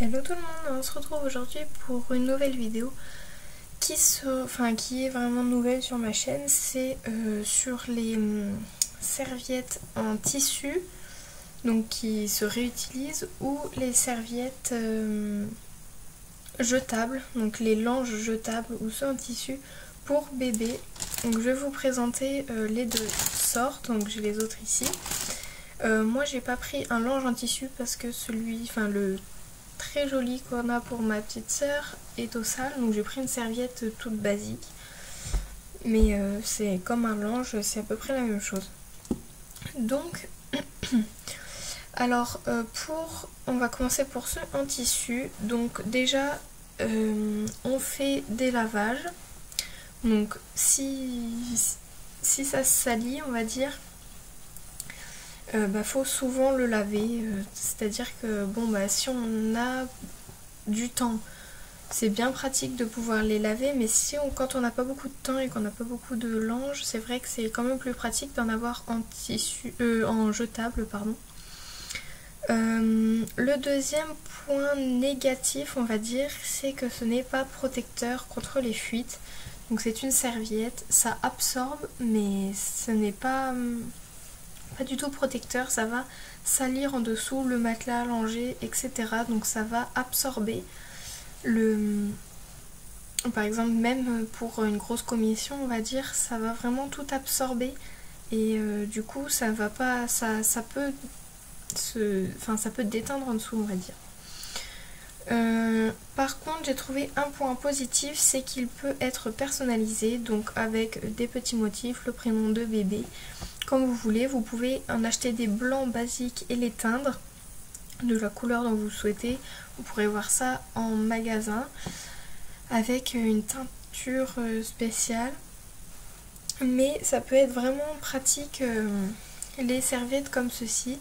Hello tout le monde, on se retrouve aujourd'hui pour une nouvelle vidéo qui est vraiment nouvelle sur ma chaîne. C'est sur les serviettes en tissu, donc qui se réutilisent, ou les serviettes jetables, donc les langes jetables ou ceux en tissu pour bébé. Donc je vais vous présenter les deux sortes, donc j'ai les autres ici. Moi j'ai pas pris un lange en tissu parce que le très joli qu'on a pour ma petite sœur est au sale, donc j'ai pris une serviette toute basique, mais c'est comme un lange, c'est à peu près la même chose. Donc alors on va commencer pour ceux en tissu. Donc déjà on fait des lavages, donc si ça se salit, on va dire, faut souvent le laver, c'est-à-dire que si on a du temps, c'est bien pratique de pouvoir les laver, mais quand on n'a pas beaucoup de temps et qu'on n'a pas beaucoup de linge, c'est vrai que c'est quand même plus pratique d'en avoir en tissu, en jetable, pardon. Le deuxième point négatif, on va dire, c'est que ce n'est pas protecteur contre les fuites. Donc c'est une serviette, ça absorbe, mais ce n'est pas du tout protecteur, ça va salir en dessous le matelas allongé, etc. Donc ça va absorber par exemple, même pour une grosse commission, on va dire, ça va vraiment tout absorber, et du coup ça va pas, ça peut déteindre en dessous, on va dire. Par contre, j'ai trouvé un point positif, c'est qu'il peut être personnalisé, donc avec des petits motifs, le prénom de bébé, comme vous voulez. Vous pouvez en acheter des blancs basiques et les teindre de la couleur dont vous souhaitez. Vous pourrez voir ça en magasin avec une teinture spéciale, mais ça peut être vraiment pratique, les serviettes comme ceci.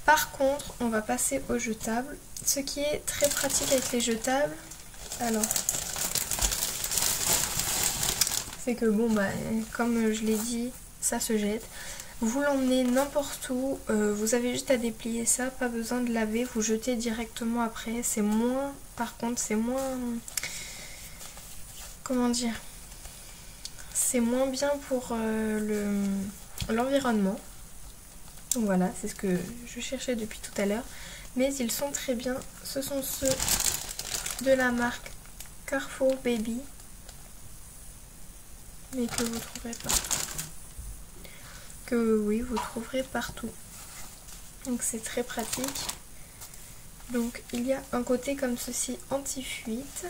Par contre, on va passer aux jetables. Ce qui est très pratique avec les jetables, alors, c'est que comme je l'ai dit, ça se jette. Vous l'emmenez n'importe où, vous avez juste à déplier ça, pas besoin de laver, vous jetez directement après. C'est moins, par contre, c'est moins, comment dire, c'est moins bien pour l'environnement. Donc voilà, c'est ce que je cherchais depuis tout à l'heure. Mais ils sont très bien. Ce sont ceux de la marque Carrefour Baby, mais que vous trouverez partout. Vous trouverez partout. Donc c'est très pratique. Donc il y a un côté comme ceci anti-fuite.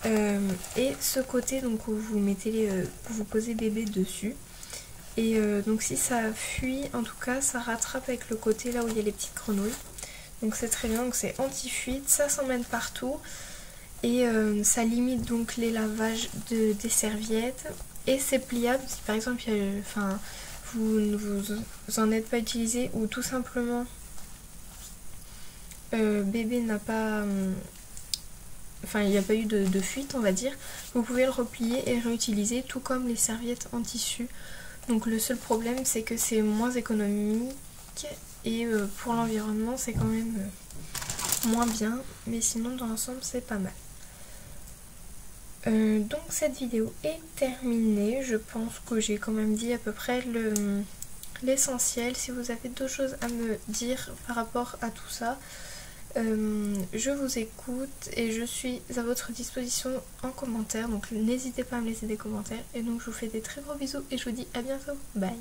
Et ce côté donc où vous mettez vous posez bébé dessus. Et donc si ça fuit, en tout cas ça rattrape avec le côté là où il y a les petites grenouilles. Donc c'est très bien, donc c'est anti-fuite, ça s'emmène partout. Et ça limite donc les lavages des serviettes. Et c'est pliable si par exemple vous ne vous en êtes pas utilisé, ou tout simplement bébé n'a pas... il n'y a pas eu de fuite, on va dire. Vous pouvez le replier et réutiliser, tout comme les serviettes en tissu. Donc le seul problème, c'est que c'est moins économique, et pour l'environnement c'est quand même moins bien, mais sinon dans l'ensemble c'est pas mal. Donc cette vidéo est terminée. Je pense que j'ai quand même dit à peu près l'essentiel. Si vous avez d'autres choses à me dire par rapport à tout ça, je vous écoute et je suis à votre disposition en commentaire, donc n'hésitez pas à me laisser des commentaires. Et donc je vous fais des très gros bisous et je vous dis à bientôt, bye.